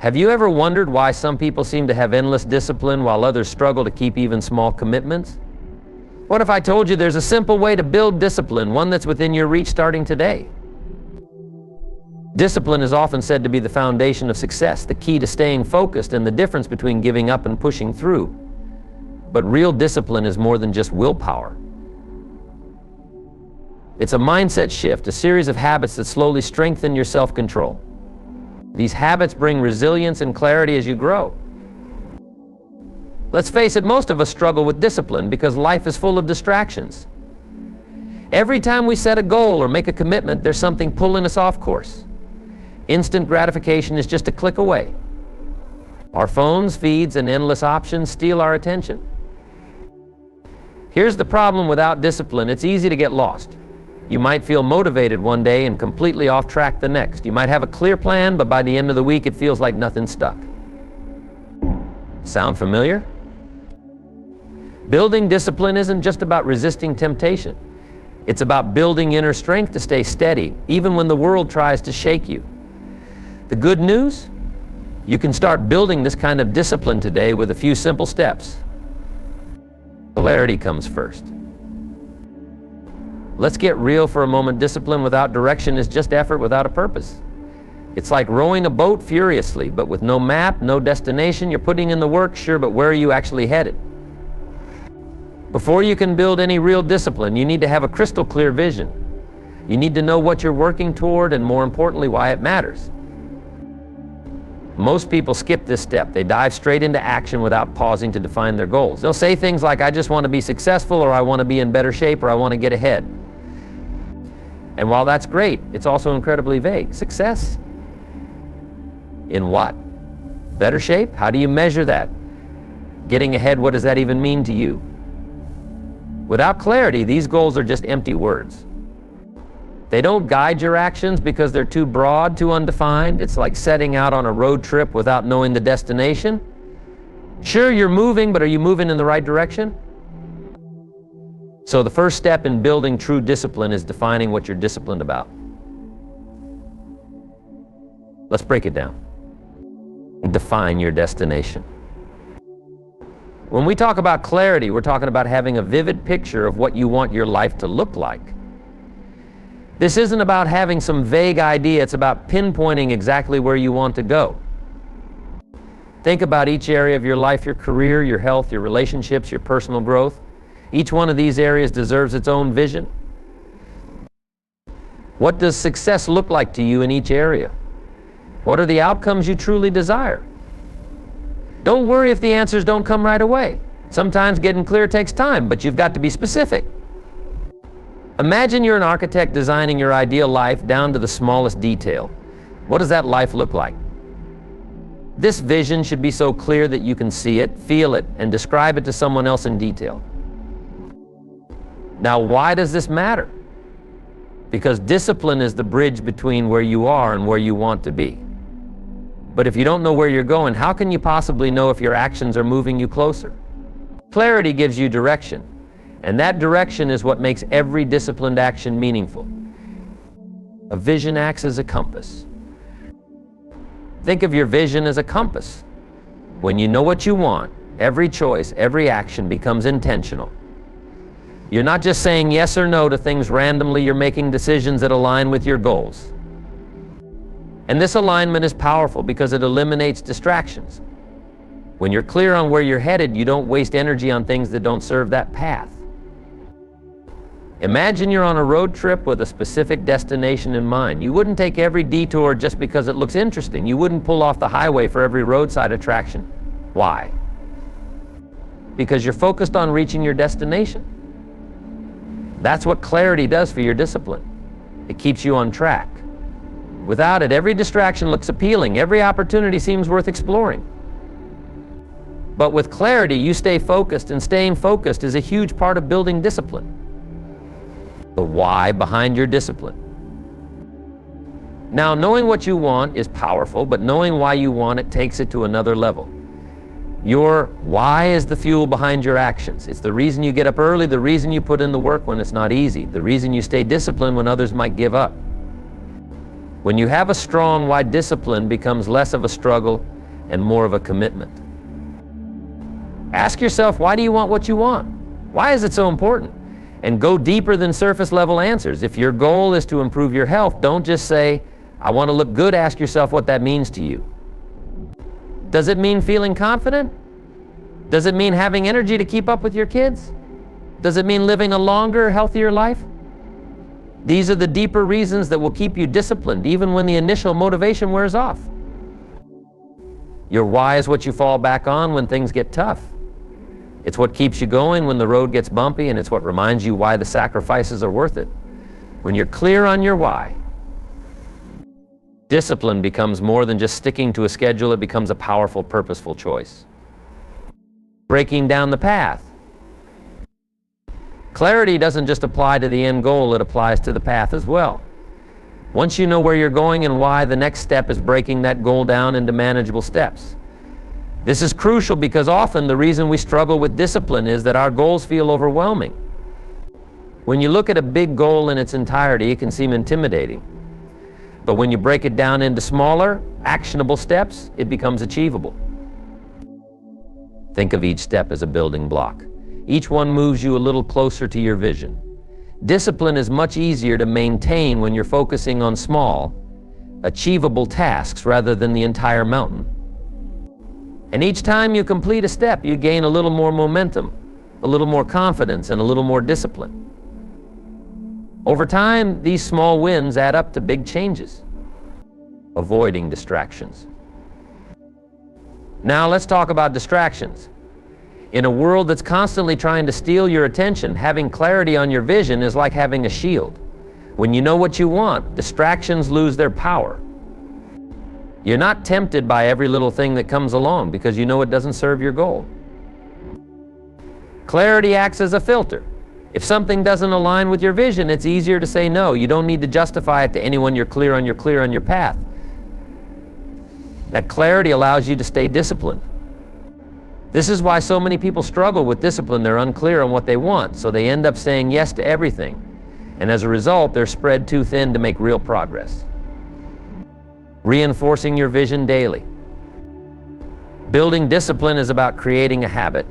Have you ever wondered why some people seem to have endless discipline while others struggle to keep even small commitments? What if I told you there's a simple way to build discipline, one that's within your reach starting today? Discipline is often said to be the foundation of success, the key to staying focused, and the difference between giving up and pushing through. But real discipline is more than just willpower. It's a mindset shift, a series of habits that slowly strengthen your self-control. These habits bring resilience and clarity as you grow. Let's face it, most of us struggle with discipline because life is full of distractions. Every time we set a goal or make a commitment, there's something pulling us off course. Instant gratification is just a click away. Our phones, feeds, and endless options steal our attention. Here's the problem without discipline: it's easy to get lost. You might feel motivated one day and completely off track the next. You might have a clear plan, but by the end of the week it feels like nothing's stuck. Sound familiar? Building discipline isn't just about resisting temptation. It's about building inner strength to stay steady, even when the world tries to shake you. The good news? You can start building this kind of discipline today with a few simple steps. Clarity comes first. Let's get real for a moment. Discipline without direction is just effort without a purpose. It's like rowing a boat furiously, but with no map, no destination. You're putting in the work, sure, but where are you actually headed? Before you can build any real discipline, you need to have a crystal clear vision. You need to know what you're working toward, and more importantly, why it matters. Most people skip this step. They dive straight into action without pausing to define their goals. They'll say things like, I just want to be successful, or I want to be in better shape, or I want to get ahead. And while that's great, it's also incredibly vague. Success? In what? Better shape? How do you measure that? Getting ahead, what does that even mean to you? Without clarity, these goals are just empty words. They don't guide your actions because they're too broad, too undefined. It's like setting out on a road trip without knowing the destination. Sure, you're moving, but are you moving in the right direction? So the first step in building true discipline is defining what you're disciplined about. Let's break it down. Define your destination. When we talk about clarity, we're talking about having a vivid picture of what you want your life to look like. This isn't about having some vague idea, it's about pinpointing exactly where you want to go. Think about each area of your life, your career, your health, your relationships, your personal growth. Each one of these areas deserves its own vision. What does success look like to you in each area? What are the outcomes you truly desire? Don't worry if the answers don't come right away. Sometimes getting clear takes time, but you've got to be specific. Imagine you're an architect designing your ideal life down to the smallest detail. What does that life look like? This vision should be so clear that you can see it, feel it, and describe it to someone else in detail. Now, why does this matter? Because discipline is the bridge between where you are and where you want to be. But if you don't know where you're going, how can you possibly know if your actions are moving you closer? Clarity gives you direction, and that direction is what makes every disciplined action meaningful. A vision acts as a compass. Think of your vision as a compass. When you know what you want, every choice, every action becomes intentional. You're not just saying yes or no to things randomly, you're making decisions that align with your goals. And this alignment is powerful because it eliminates distractions. When you're clear on where you're headed, you don't waste energy on things that don't serve that path. Imagine you're on a road trip with a specific destination in mind. You wouldn't take every detour just because it looks interesting. You wouldn't pull off the highway for every roadside attraction. Why? Because you're focused on reaching your destination. That's what clarity does for your discipline. It keeps you on track. Without it, every distraction looks appealing. Every opportunity seems worth exploring. But with clarity, you stay focused, and staying focused is a huge part of building discipline. The why behind your discipline. Now, knowing what you want is powerful, but knowing why you want it takes it to another level. Your why is the fuel behind your actions. It's the reason you get up early, the reason you put in the work when it's not easy, the reason you stay disciplined when others might give up. When you have a strong why, discipline becomes less of a struggle and more of a commitment. Ask yourself, why do you want what you want? Why is it so important? And go deeper than surface level answers. If your goal is to improve your health, don't just say, I want to look good. Ask yourself what that means to you. Does it mean feeling confident? Does it mean having energy to keep up with your kids? Does it mean living a longer, healthier life? These are the deeper reasons that will keep you disciplined, even when the initial motivation wears off. Your why is what you fall back on when things get tough. It's what keeps you going when the road gets bumpy, and it's what reminds you why the sacrifices are worth it. When you're clear on your why, discipline becomes more than just sticking to a schedule. It becomes a powerful, purposeful choice. Breaking down the path. Clarity doesn't just apply to the end goal, it applies to the path as well. Once you know where you're going and why, the next step is breaking that goal down into manageable steps. This is crucial because often the reason we struggle with discipline is that our goals feel overwhelming. When you look at a big goal in its entirety, it can seem intimidating. But when you break it down into smaller, actionable steps, it becomes achievable. Think of each step as a building block. Each one moves you a little closer to your vision. Discipline is much easier to maintain when you're focusing on small, achievable tasks rather than the entire mountain. And each time you complete a step, you gain a little more momentum, a little more confidence, and a little more discipline. Over time, these small wins add up to big changes. Avoiding distractions. Now let's talk about distractions. In a world that's constantly trying to steal your attention, having clarity on your vision is like having a shield. When you know what you want, distractions lose their power. You're not tempted by every little thing that comes along because you know it doesn't serve your goal. Clarity acts as a filter. If something doesn't align with your vision, it's easier to say no. You don't need to justify it to anyone. You're clear on your path. That clarity allows you to stay disciplined. This is why so many people struggle with discipline. They're unclear on what they want, so they end up saying yes to everything. And as a result, they're spread too thin to make real progress. Reinforcing your vision daily. Building discipline is about creating a habit.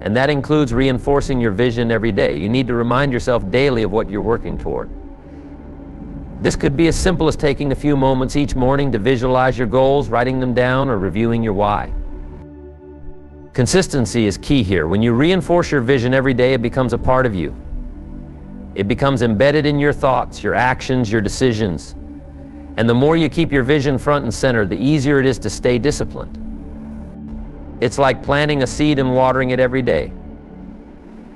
And that includes reinforcing your vision every day. You need to remind yourself daily of what you're working toward. This could be as simple as taking a few moments each morning to visualize your goals, writing them down, or reviewing your why. Consistency is key here. When you reinforce your vision every day, it becomes a part of you. It becomes embedded in your thoughts, your actions, your decisions. And the more you keep your vision front and center, the easier it is to stay disciplined. It's like planting a seed and watering it every day.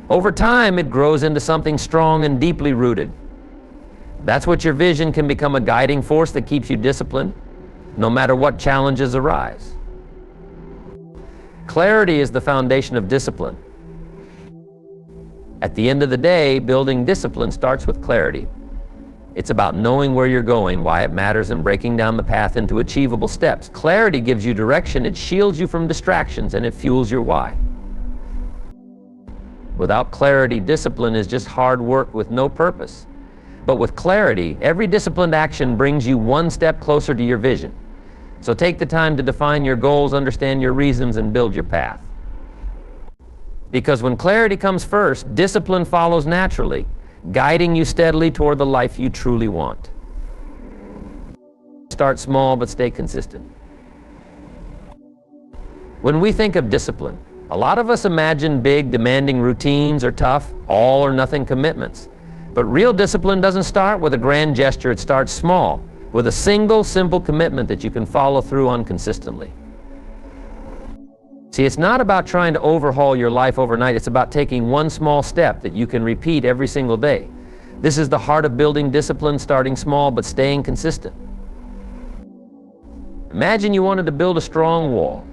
Over time, it grows into something strong and deeply rooted. That's what your vision can become, a guiding force that keeps you disciplined, no matter what challenges arise. Clarity is the foundation of discipline. At the end of the day, building discipline starts with clarity. It's about knowing where you're going, why it matters, and breaking down the path into achievable steps. Clarity gives you direction, it shields you from distractions, and it fuels your why. Without clarity, discipline is just hard work with no purpose. But with clarity, every disciplined action brings you one step closer to your vision. So take the time to define your goals, understand your reasons, and build your path. Because when clarity comes first, discipline follows naturally, guiding you steadily toward the life you truly want. Start small, but stay consistent. When we think of discipline, a lot of us imagine big, demanding routines or tough, all or nothing commitments. But real discipline doesn't start with a grand gesture. It starts small, with a single, simple commitment that you can follow through on consistently. See, it's not about trying to overhaul your life overnight. It's about taking one small step that you can repeat every single day. This is the heart of building discipline, starting small but staying consistent. Imagine you wanted to build a strong wall.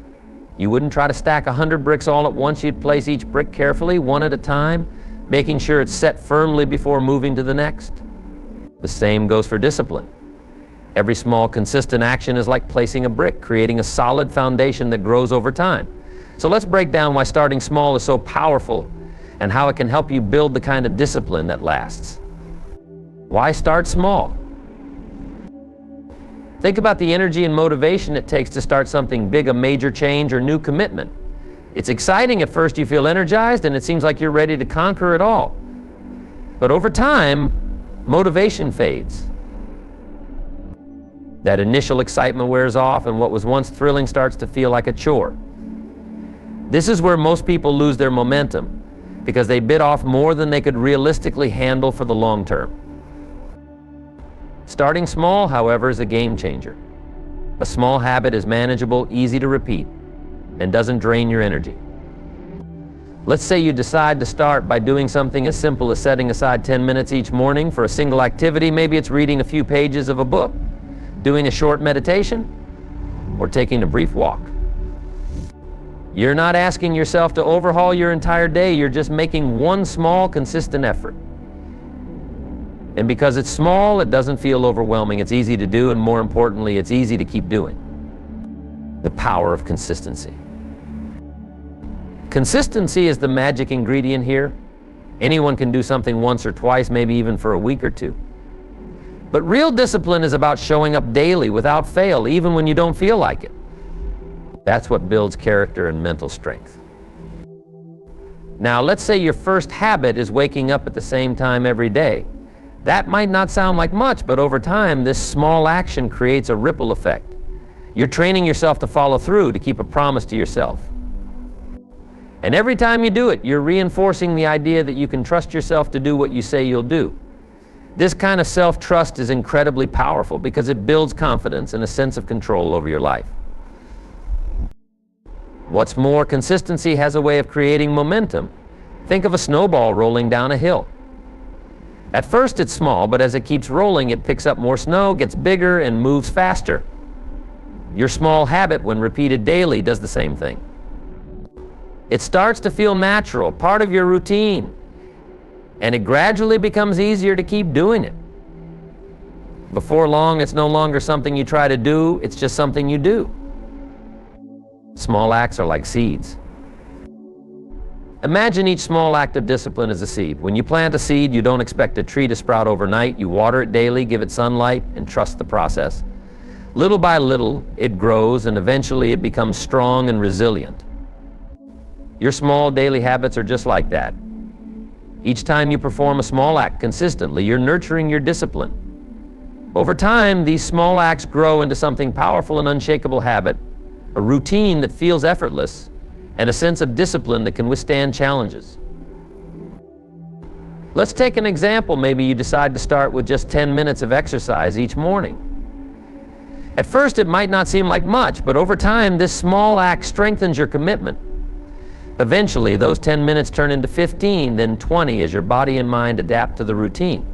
You wouldn't try to stack 100 bricks all at once. You'd place each brick carefully, one at a time, making sure it's set firmly before moving to the next. The same goes for discipline. Every small, consistent action is like placing a brick, creating a solid foundation that grows over time. So let's break down why starting small is so powerful and how it can help you build the kind of discipline that lasts. Why start small? Think about the energy and motivation it takes to start something big, a major change or new commitment. It's exciting at first, you feel energized, and it seems like you're ready to conquer it all. But over time, motivation fades. That initial excitement wears off, and what was once thrilling starts to feel like a chore. This is where most people lose their momentum, because they bit off more than they could realistically handle for the long term. Starting small, however, is a game changer. A small habit is manageable, easy to repeat, and doesn't drain your energy. Let's say you decide to start by doing something as simple as setting aside 10 minutes each morning for a single activity. Maybe it's reading a few pages of a book, doing a short meditation, or taking a brief walk. You're not asking yourself to overhaul your entire day, you're just making one small, consistent effort. And because it's small, it doesn't feel overwhelming. It's easy to do, and more importantly, it's easy to keep doing. The power of consistency. Consistency is the magic ingredient here. Anyone can do something once or twice, maybe even for a week or two. But real discipline is about showing up daily without fail, even when you don't feel like it. That's what builds character and mental strength. Now, let's say your first habit is waking up at the same time every day. That might not sound like much, but over time, this small action creates a ripple effect. You're training yourself to follow through, to keep a promise to yourself. And every time you do it, you're reinforcing the idea that you can trust yourself to do what you say you'll do. This kind of self-trust is incredibly powerful because it builds confidence and a sense of control over your life. What's more, consistency has a way of creating momentum. Think of a snowball rolling down a hill. At first it's small, but as it keeps rolling, it picks up more snow, gets bigger, and moves faster. Your small habit, when repeated daily, does the same thing. It starts to feel natural, part of your routine, and it gradually becomes easier to keep doing it. Before long, it's no longer something you try to do, it's just something you do. Small acts are like seeds. Imagine each small act of discipline as a seed. When you plant a seed, you don't expect a tree to sprout overnight. You water it daily, give it sunlight, and trust the process. Little by little, it grows, and eventually it becomes strong and resilient. Your small daily habits are just like that. Each time you perform a small act consistently, you're nurturing your discipline. Over time, these small acts grow into something powerful and unshakable habit, a routine that feels effortless, and a sense of discipline that can withstand challenges. Let's take an example. Maybe you decide to start with just 10 minutes of exercise each morning. At first, it might not seem like much, but over time, this small act strengthens your commitment. Eventually, those 10 minutes turn into 15, then 20 as your body and mind adapt to the routine.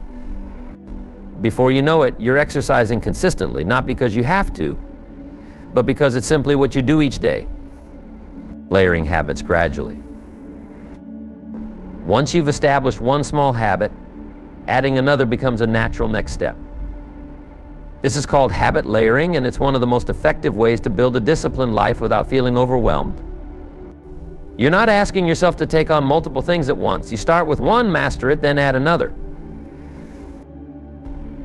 Before you know it, you're exercising consistently, not because you have to, but because it's simply what you do each day, layering habits gradually. Once you've established one small habit, adding another becomes a natural next step. This is called habit layering, and it's one of the most effective ways to build a disciplined life without feeling overwhelmed. You're not asking yourself to take on multiple things at once. You start with one, master it, then add another.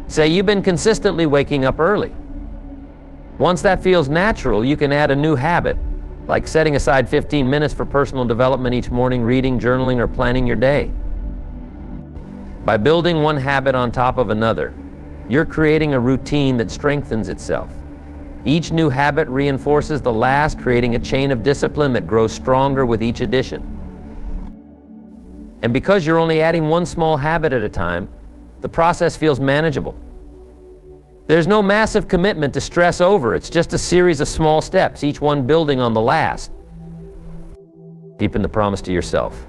Say you've been consistently waking up early. Once that feels natural, you can add a new habit, like setting aside 15 minutes for personal development each morning, reading, journaling, or planning your day. By building one habit on top of another, you're creating a routine that strengthens itself. Each new habit reinforces the last, creating a chain of discipline that grows stronger with each addition. And because you're only adding one small habit at a time, the process feels manageable. There's no massive commitment to stress over. It's just a series of small steps, each one building on the last. Keeping the promise to yourself.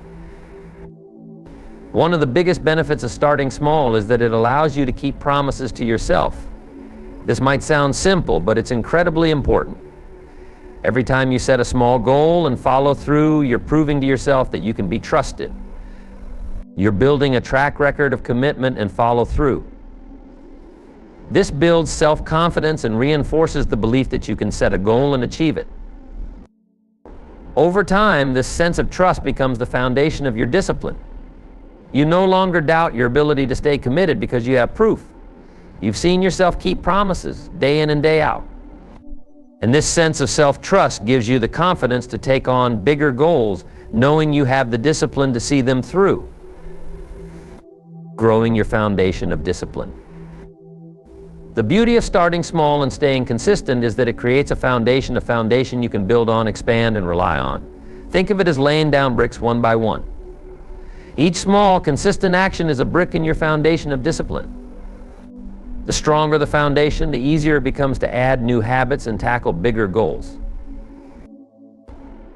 One of the biggest benefits of starting small is that it allows you to keep promises to yourself. This might sound simple, but it's incredibly important. Every time you set a small goal and follow through, you're proving to yourself that you can be trusted. You're building a track record of commitment and follow through. This builds self-confidence and reinforces the belief that you can set a goal and achieve it. Over time, this sense of trust becomes the foundation of your discipline. You no longer doubt your ability to stay committed because you have proof. You've seen yourself keep promises day in and day out. And this sense of self-trust gives you the confidence to take on bigger goals, knowing you have the discipline to see them through. Growing your foundation of discipline. The beauty of starting small and staying consistent is that it creates a foundation you can build on, expand, and rely on. Think of it as laying down bricks one by one. Each small, consistent action is a brick in your foundation of discipline. The stronger the foundation, the easier it becomes to add new habits and tackle bigger goals.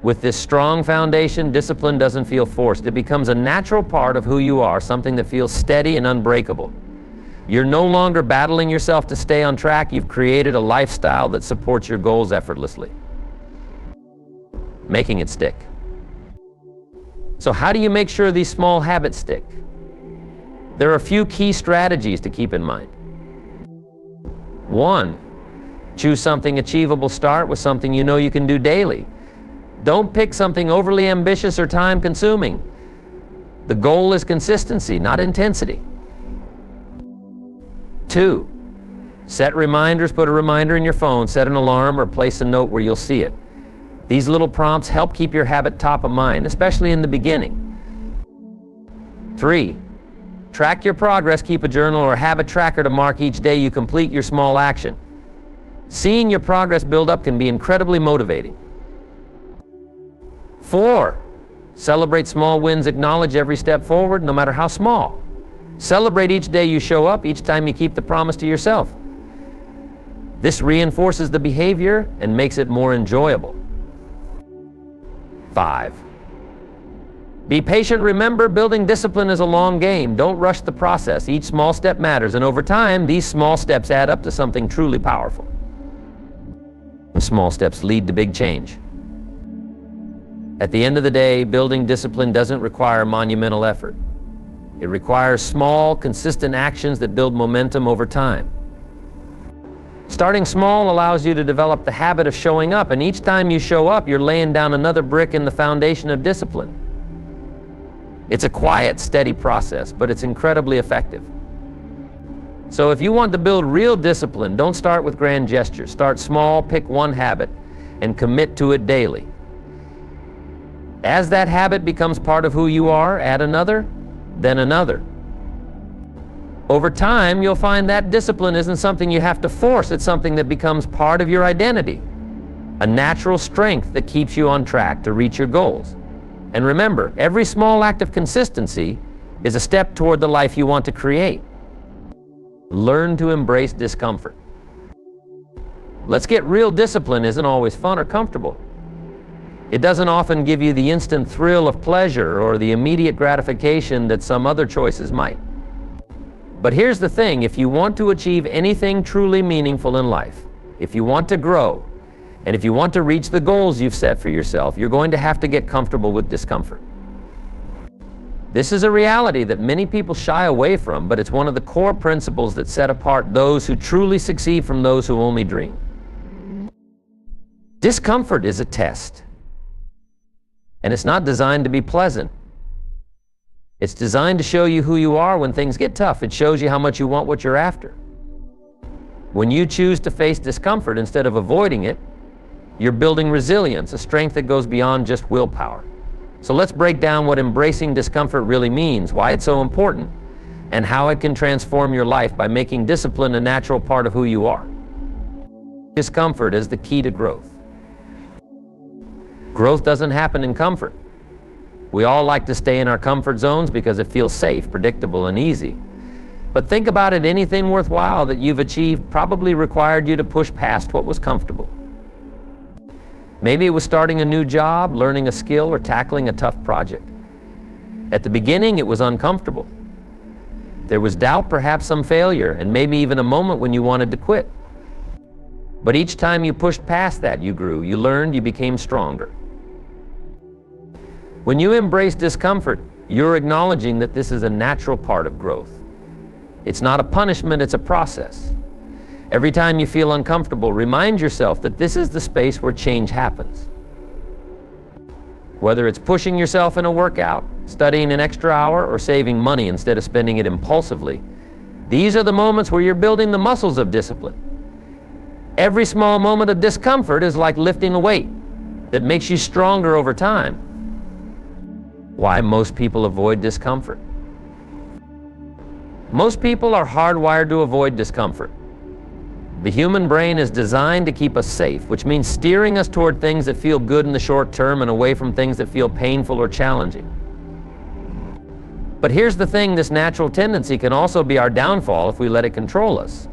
With this strong foundation, discipline doesn't feel forced. It becomes a natural part of who you are, something that feels steady and unbreakable. You're no longer battling yourself to stay on track. You've created a lifestyle that supports your goals effortlessly, making it stick. So how do you make sure these small habits stick? There are a few key strategies to keep in mind. 1, choose something achievable. Start with something you know you can do daily. Don't pick something overly ambitious or time-consuming. The goal is consistency, not intensity. 2, set reminders. Put a reminder in your phone, set an alarm, or place a note where you'll see it. These little prompts help keep your habit top of mind, especially in the beginning. 3, track your progress. Keep a journal or habit tracker to mark each day you complete your small action. Seeing your progress build up can be incredibly motivating. 4, celebrate small wins. Acknowledge every step forward, no matter how small. Celebrate each day you show up, each time you keep the promise to yourself. This reinforces the behavior and makes it more enjoyable. 5, be patient. Remember, building discipline is a long game. Don't rush the process. Each small step matters, and over time, these small steps add up to something truly powerful. The small steps lead to big change. At the end of the day, building discipline doesn't require monumental effort. It requires small, consistent actions that build momentum over time. Starting small allows you to develop the habit of showing up, and each time you show up, you're laying down another brick in the foundation of discipline. It's a quiet, steady process, but it's incredibly effective. So if you want to build real discipline, don't start with grand gestures. Start small, pick one habit, and commit to it daily. As that habit becomes part of who you are, add another, then another. Over time, you'll find that discipline isn't something you have to force. It's something that becomes part of your identity, a natural strength that keeps you on track to reach your goals. And remember, every small act of consistency is a step toward the life you want to create. Learn to embrace discomfort. Let's get real. Discipline isn't always fun or comfortable. It doesn't often give you the instant thrill of pleasure or the immediate gratification that some other choices might. But here's the thing, if you want to achieve anything truly meaningful in life, if you want to grow, and if you want to reach the goals you've set for yourself, you're going to have to get comfortable with discomfort. This is a reality that many people shy away from, but it's one of the core principles that set apart those who truly succeed from those who only dream. Discomfort is a test. And it's not designed to be pleasant. It's designed to show you who you are when things get tough. It shows you how much you want what you're after. When you choose to face discomfort instead of avoiding it, you're building resilience, a strength that goes beyond just willpower. So let's break down what embracing discomfort really means, why it's so important, and how it can transform your life by making discipline a natural part of who you are. Discomfort is the key to growth. Growth doesn't happen in comfort. We all like to stay in our comfort zones because it feels safe, predictable, and easy. But think about it, anything worthwhile that you've achieved probably required you to push past what was comfortable. Maybe it was starting a new job, learning a skill, or tackling a tough project. At the beginning, it was uncomfortable. There was doubt, perhaps some failure, and maybe even a moment when you wanted to quit. But each time you pushed past that, you grew, you learned, you became stronger. When you embrace discomfort, you're acknowledging that this is a natural part of growth. It's not a punishment, it's a process. Every time you feel uncomfortable, remind yourself that this is the space where change happens. Whether it's pushing yourself in a workout, studying an extra hour, or saving money instead of spending it impulsively, These are the moments where you're building the muscles of discipline. Every small moment of discomfort is like lifting a weight that makes you stronger over time. Why most people avoid discomfort? Most people are hardwired to avoid discomfort. The human brain is designed to keep us safe, which means steering us toward things that feel good in the short term and away from things that feel painful or challenging. But here's the thing, this natural tendency can also be our downfall if we let it control us.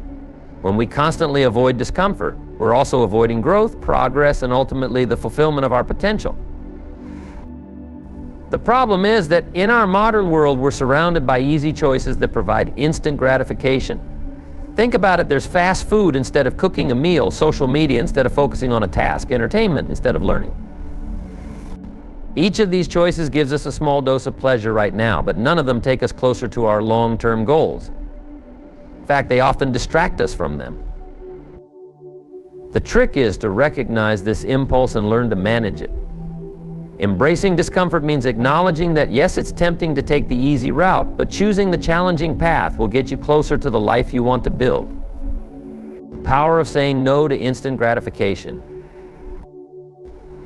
When we constantly avoid discomfort, we're also avoiding growth, progress, and ultimately the fulfillment of our potential. The problem is that in our modern world, we're surrounded by easy choices that provide instant gratification. Think about it, there's fast food instead of cooking a meal, social media instead of focusing on a task, entertainment instead of learning. Each of these choices gives us a small dose of pleasure right now, but none of them take us closer to our long-term goals. In fact, they often distract us from them. The trick is to recognize this impulse and learn to manage it. Embracing discomfort means acknowledging that yes, it's tempting to take the easy route, but choosing the challenging path will get you closer to the life you want to build. The power of saying no to instant gratification.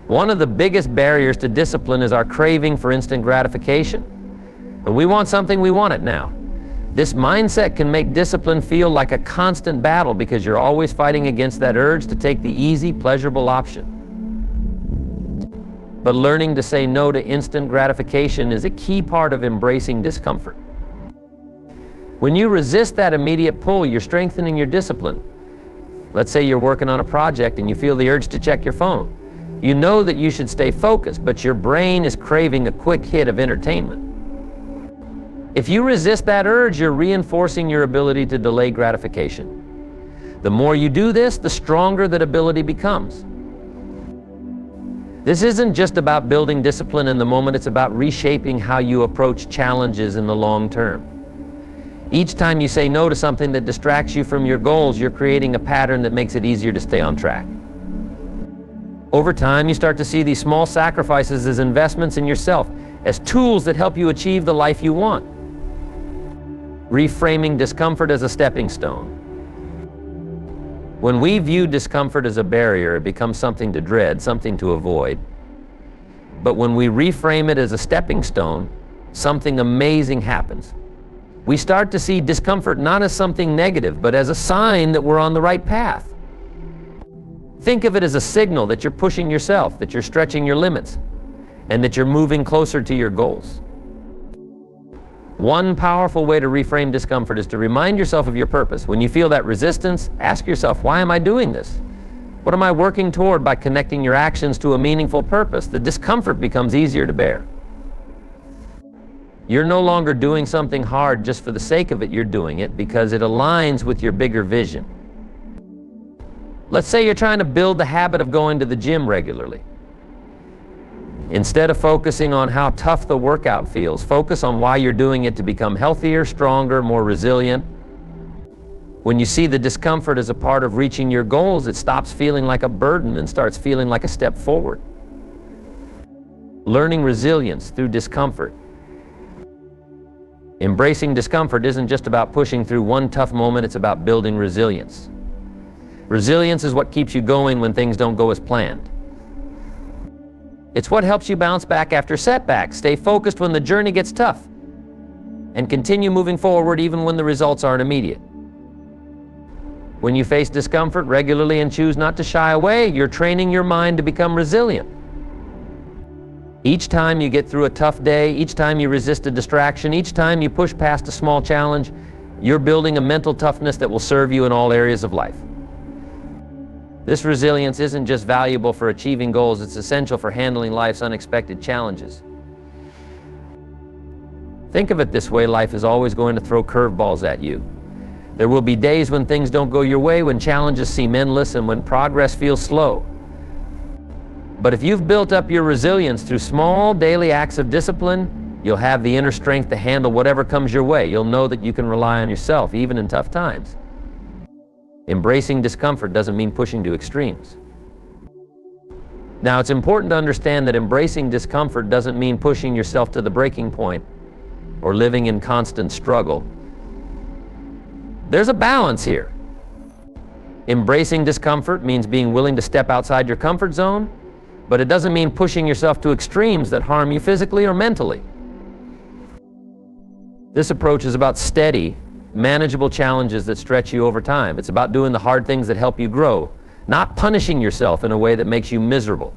One of the biggest barriers to discipline is our craving for instant gratification. When we want something, we want it now. This mindset can make discipline feel like a constant battle because you're always fighting against that urge to take the easy, pleasurable option. But learning to say no to instant gratification is a key part of embracing discomfort. When you resist that immediate pull, you're strengthening your discipline. Let's say you're working on a project and you feel the urge to check your phone. You know that you should stay focused, but your brain is craving a quick hit of entertainment. If you resist that urge, you're reinforcing your ability to delay gratification. The more you do this, the stronger that ability becomes. This isn't just about building discipline in the moment, it's about reshaping how you approach challenges in the long term. Each time you say no to something that distracts you from your goals, you're creating a pattern that makes it easier to stay on track. Over time, you start to see these small sacrifices as investments in yourself, as tools that help you achieve the life you want. Reframing discomfort as a stepping stone. When we view discomfort as a barrier, it becomes something to dread, something to avoid. But when we reframe it as a stepping stone, something amazing happens. We start to see discomfort not as something negative, but as a sign that we're on the right path. Think of it as a signal that you're pushing yourself, that you're stretching your limits, and that you're moving closer to your goals. One powerful way to reframe discomfort is to remind yourself of your purpose. When you feel that resistance, ask yourself, why am I doing this? What am I working toward? By connecting your actions to a meaningful purpose, the discomfort becomes easier to bear. You're no longer doing something hard just for the sake of it, you're doing it because it aligns with your bigger vision. Let's say you're trying to build the habit of going to the gym regularly. Instead of focusing on how tough the workout feels, focus on why you're doing it to become healthier, stronger, more resilient. When you see the discomfort as a part of reaching your goals, it stops feeling like a burden and starts feeling like a step forward. Learning resilience through discomfort. Embracing discomfort isn't just about pushing through one tough moment, it's about building resilience. Resilience is what keeps you going when things don't go as planned. It's what helps you bounce back after setbacks, stay focused when the journey gets tough, and continue moving forward even when the results aren't immediate. When you face discomfort regularly and choose not to shy away, you're training your mind to become resilient. Each time you get through a tough day, each time you resist a distraction, each time you push past a small challenge, you're building a mental toughness that will serve you in all areas of life. This resilience isn't just valuable for achieving goals, it's essential for handling life's unexpected challenges. Think of it this way, life is always going to throw curveballs at you. There will be days when things don't go your way, when challenges seem endless, and when progress feels slow. But if you've built up your resilience through small daily acts of discipline, you'll have the inner strength to handle whatever comes your way. You'll know that you can rely on yourself, even in tough times. Embracing discomfort doesn't mean pushing to extremes. Now, it's important to understand that embracing discomfort doesn't mean pushing yourself to the breaking point or living in constant struggle. There's a balance here. Embracing discomfort means being willing to step outside your comfort zone, but it doesn't mean pushing yourself to extremes that harm you physically or mentally. This approach is about steady, manageable challenges that stretch you over time. It's about doing the hard things that help you grow, not punishing yourself in a way that makes you miserable.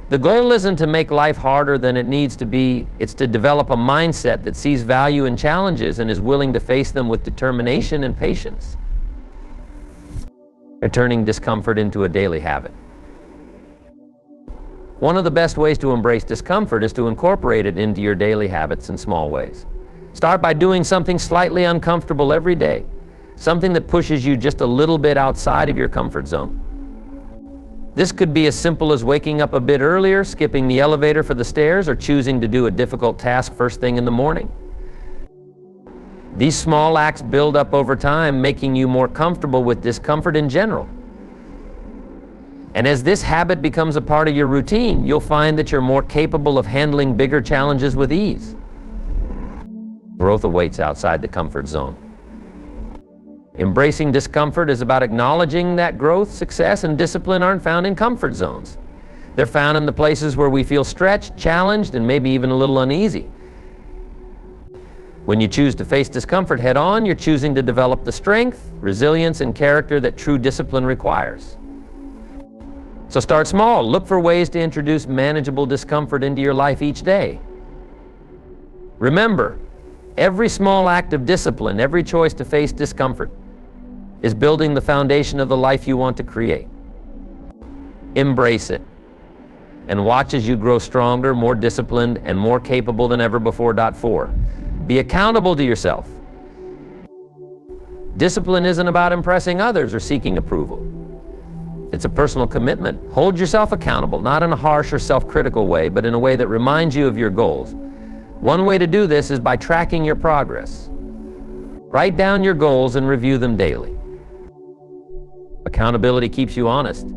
The goal isn't to make life harder than it needs to be. It's to develop a mindset that sees value in challenges and is willing to face them with determination and patience. You're turning discomfort into a daily habit. One of the best ways to embrace discomfort is to incorporate it into your daily habits in small ways. Start by doing something slightly uncomfortable every day, something that pushes you just a little bit outside of your comfort zone. This could be as simple as waking up a bit earlier, skipping the elevator for the stairs, or choosing to do a difficult task first thing in the morning. These small acts build up over time, making you more comfortable with discomfort in general. And as this habit becomes a part of your routine, you'll find that you're more capable of handling bigger challenges with ease. Growth awaits outside the comfort zone. Embracing discomfort is about acknowledging that growth, success, and discipline aren't found in comfort zones. They're found in the places where we feel stretched, challenged, and maybe even a little uneasy. When you choose to face discomfort head on, you're choosing to develop the strength, resilience, and character that true discipline requires. So start small. Look for ways to introduce manageable discomfort into your life each day. Remember, every small act of discipline, every choice to face discomfort, is building the foundation of the life you want to create. Embrace it, and watch as you grow stronger, more disciplined, and more capable than ever before. 4. Be accountable to yourself. Discipline isn't about impressing others or seeking approval. It's a personal commitment. Hold yourself accountable, not in a harsh or self-critical way, but in a way that reminds you of your goals. One way to do this is by tracking your progress. Write down your goals and review them daily. Accountability keeps you honest.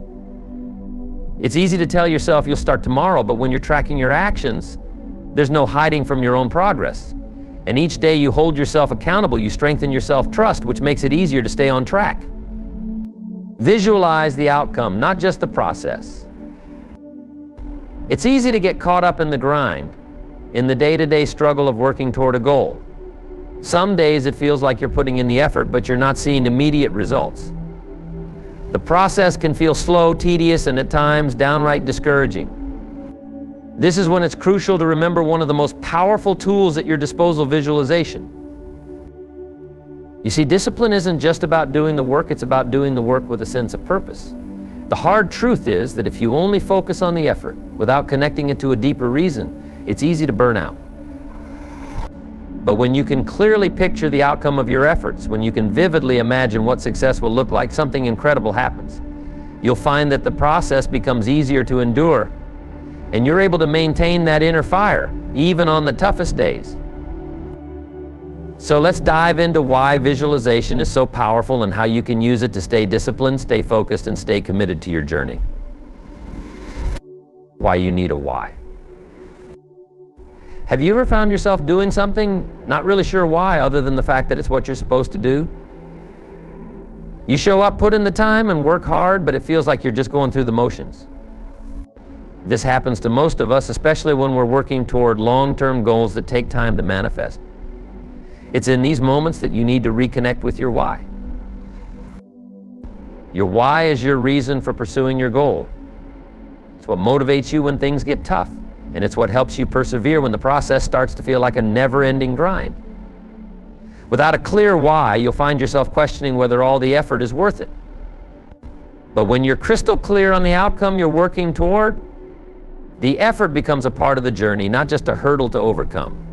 It's easy to tell yourself you'll start tomorrow, but when you're tracking your actions, there's no hiding from your own progress. And each day you hold yourself accountable, you strengthen your self-trust, which makes it easier to stay on track. Visualize the outcome, not just the process. It's easy to get caught up in the grind, in the day-to-day struggle of working toward a goal. Some days it feels like you're putting in the effort, but you're not seeing immediate results. The process can feel slow, tedious, and at times downright discouraging. This is when it's crucial to remember one of the most powerful tools at your disposal: visualization. You see, discipline isn't just about doing the work, it's about doing the work with a sense of purpose. The hard truth is that if you only focus on the effort without connecting it to a deeper reason, it's easy to burn out. But when you can clearly picture the outcome of your efforts, when you can vividly imagine what success will look like, something incredible happens. You'll find that the process becomes easier to endure, and you're able to maintain that inner fire, even on the toughest days. So let's dive into why visualization is so powerful and how you can use it to stay disciplined, stay focused, and stay committed to your journey. Why you need a why. Have you ever found yourself doing something, not really sure why, other than the fact that it's what you're supposed to do? You show up, put in the time, and work hard, but it feels like you're just going through the motions. This happens to most of us, especially when we're working toward long-term goals that take time to manifest. It's in these moments that you need to reconnect with your why. Your why is your reason for pursuing your goal. It's what motivates you when things get tough, and it's what helps you persevere when the process starts to feel like a never-ending grind. Without a clear why, you'll find yourself questioning whether all the effort is worth it. But when you're crystal clear on the outcome you're working toward, the effort becomes a part of the journey, not just a hurdle to overcome.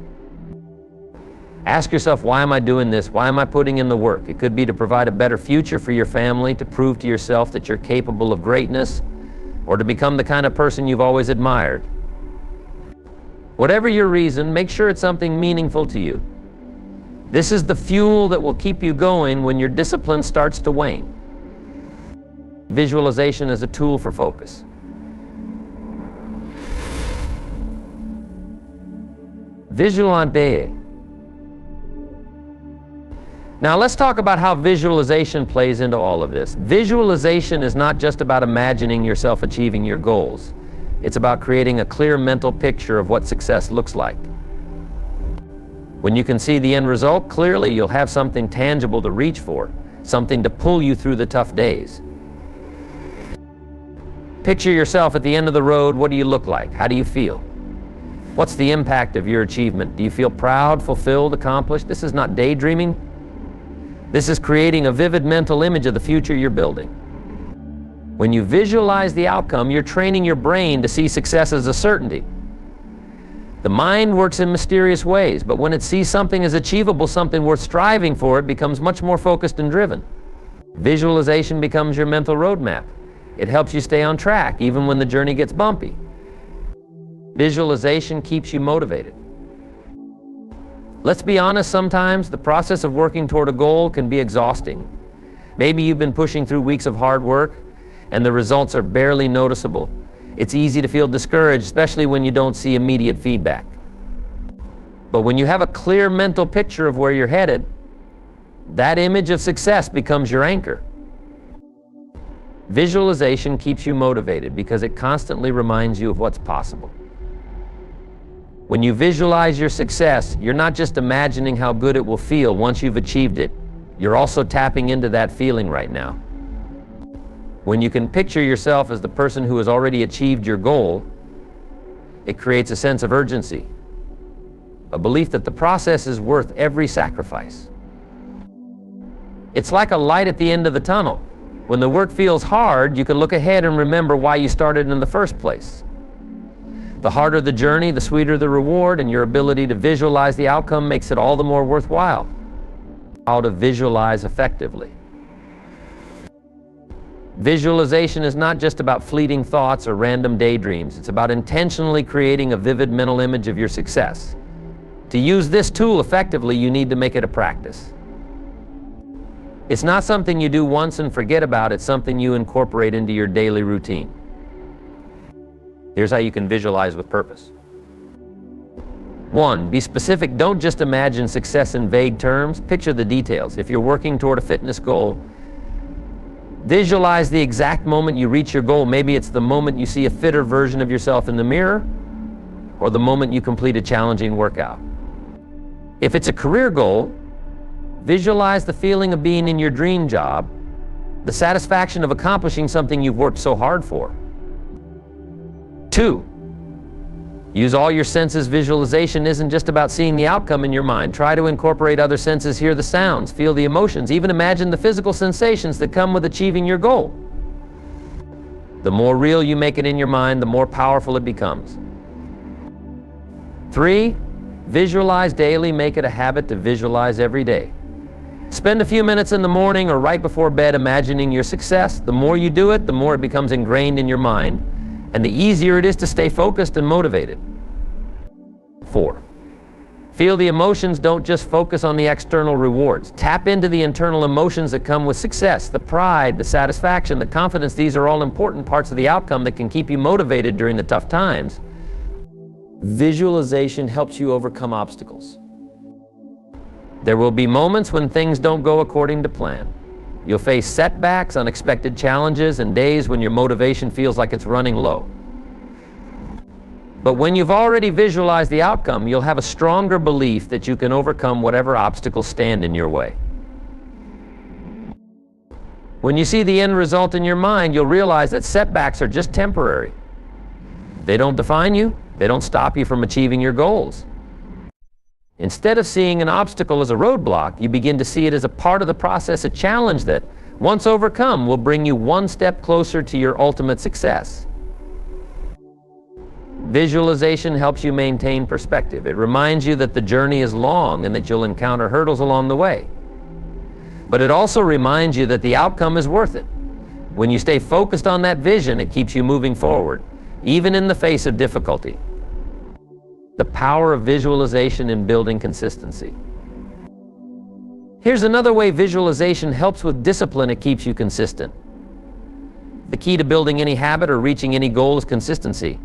Ask yourself, why am I doing this? Why am I putting in the work? It could be to provide a better future for your family, to prove to yourself that you're capable of greatness, or to become the kind of person you've always admired. Whatever your reason, make sure it's something meaningful to you. This is the fuel that will keep you going when your discipline starts to wane. Visualization is a tool for focus. Visualize. Now let's talk about how visualization plays into all of this. Visualization is not just about imagining yourself achieving your goals. It's about creating a clear mental picture of what success looks like. When you can see the end result clearly, you'll have something tangible to reach for, something to pull you through the tough days. Picture yourself at the end of the road. What do you look like? How do you feel? What's the impact of your achievement? Do you feel proud, fulfilled, accomplished? This is not daydreaming. This is creating a vivid mental image of the future you're building. When you visualize the outcome, you're training your brain to see success as a certainty. The mind works in mysterious ways, but when it sees something as achievable, something worth striving for, it becomes much more focused and driven. Visualization becomes your mental roadmap. It helps you stay on track, even when the journey gets bumpy. Visualization keeps you motivated. Let's be honest, sometimes the process of working toward a goal can be exhausting. Maybe you've been pushing through weeks of hard work, and the results are barely noticeable. It's easy to feel discouraged, especially when you don't see immediate feedback. But when you have a clear mental picture of where you're headed, that image of success becomes your anchor. Visualization keeps you motivated because it constantly reminds you of what's possible. When you visualize your success, you're not just imagining how good it will feel once you've achieved it. You're also tapping into that feeling right now. When you can picture yourself as the person who has already achieved your goal, it creates a sense of urgency, a belief that the process is worth every sacrifice. It's like a light at the end of the tunnel. When the work feels hard, you can look ahead and remember why you started in the first place. The harder the journey, the sweeter the reward, and your ability to visualize the outcome makes it all the more worthwhile. How to visualize effectively. Visualization is not just about fleeting thoughts or random daydreams. It's about intentionally creating a vivid mental image of your success. To use this tool effectively, you need to make it a practice. It's not something you do once and forget about. It's something you incorporate into your daily routine. Here's how you can visualize with purpose. 1. Be specific. Don't just imagine success in vague terms. Picture the details. If you're working toward a fitness goal, visualize the exact moment you reach your goal. Maybe it's the moment you see a fitter version of yourself in the mirror, or the moment you complete a challenging workout. If it's a career goal, visualize the feeling of being in your dream job, the satisfaction of accomplishing something you've worked so hard for. 2. Use all your senses. Visualization isn't just about seeing the outcome in your mind. Try to incorporate other senses. Hear the sounds, feel the emotions, even imagine the physical sensations that come with achieving your goal. The more real you make it in your mind, the more powerful it becomes. 3. Visualize daily. Make it a habit to visualize every day. Spend a few minutes in the morning or right before bed imagining your success. The more you do it, the more it becomes ingrained in your mind, and the easier it is to stay focused and motivated. 4. Feel the emotions. Don't just focus on the external rewards. Tap into the internal emotions that come with success, the pride, the satisfaction, the confidence. These are all important parts of the outcome that can keep you motivated during the tough times. Visualization helps you overcome obstacles. There will be moments when things don't go according to plan. You'll face setbacks, unexpected challenges, and days when your motivation feels like it's running low. But when you've already visualized the outcome, you'll have a stronger belief that you can overcome whatever obstacles stand in your way. When you see the end result in your mind, you'll realize that setbacks are just temporary. They don't define you. They don't stop you from achieving your goals. Instead of seeing an obstacle as a roadblock, you begin to see it as a part of the process, a challenge that, once overcome, will bring you one step closer to your ultimate success. Visualization helps you maintain perspective. It reminds you that the journey is long and that you'll encounter hurdles along the way. But it also reminds you that the outcome is worth it. When you stay focused on that vision, it keeps you moving forward, even in the face of difficulty. The power of visualization in building consistency. Here's another way visualization helps with discipline. It keeps you consistent. The key to building any habit or reaching any goal is consistency.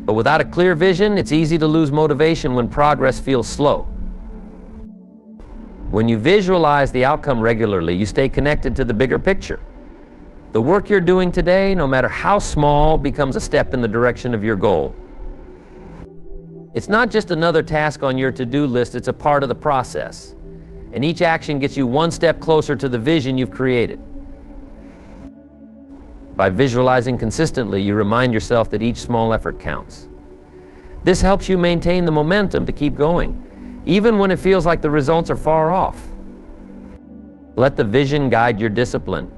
But without a clear vision, it's easy to lose motivation when progress feels slow. When you visualize the outcome regularly, you stay connected to the bigger picture. The work you're doing today, no matter how small, becomes a step in the direction of your goal. It's not just another task on your to-do list, it's a part of the process. And each action gets you one step closer to the vision you've created. By visualizing consistently, you remind yourself that each small effort counts. This helps you maintain the momentum to keep going, even when it feels like the results are far off. Let the vision guide your discipline.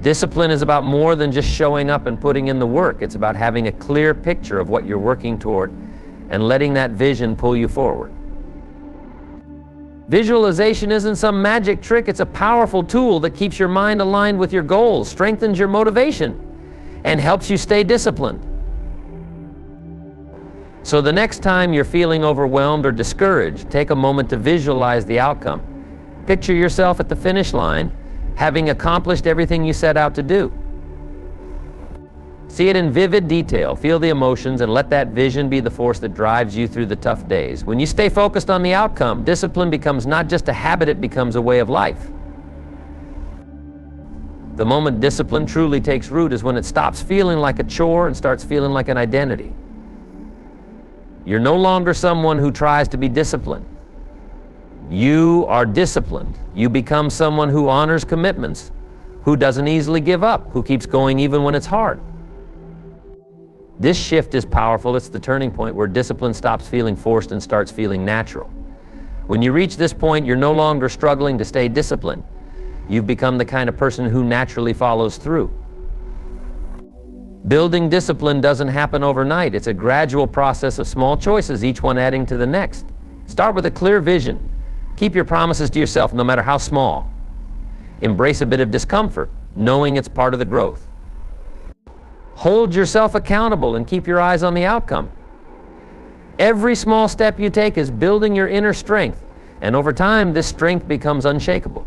Discipline is about more than just showing up and putting in the work. It's about having a clear picture of what you're working toward and letting that vision pull you forward. Visualization isn't some magic trick, it's a powerful tool that keeps your mind aligned with your goals, strengthens your motivation, and helps you stay disciplined. So the next time you're feeling overwhelmed or discouraged, take a moment to visualize the outcome. Picture yourself at the finish line, having accomplished everything you set out to do. See it in vivid detail, feel the emotions, and let that vision be the force that drives you through the tough days. When you stay focused on the outcome, discipline becomes not just a habit, it becomes a way of life. The moment discipline truly takes root is when it stops feeling like a chore and starts feeling like an identity. You're no longer someone who tries to be disciplined. You are disciplined. You become someone who honors commitments, who doesn't easily give up, who keeps going even when it's hard. This shift is powerful. It's the turning point where discipline stops feeling forced and starts feeling natural. When you reach this point, you're no longer struggling to stay disciplined. You've become the kind of person who naturally follows through. Building discipline doesn't happen overnight. It's a gradual process of small choices, each one adding to the next. Start with a clear vision. Keep your promises to yourself, no matter how small. Embrace a bit of discomfort, knowing it's part of the growth. Hold yourself accountable and keep your eyes on the outcome. Every small step you take is building your inner strength, and over time, this strength becomes unshakable.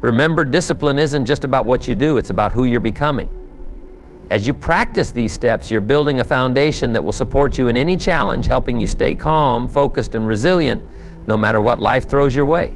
Remember, discipline isn't just about what you do, it's about who you're becoming. As you practice these steps, you're building a foundation that will support you in any challenge, helping you stay calm, focused, and resilient, no matter what life throws your way.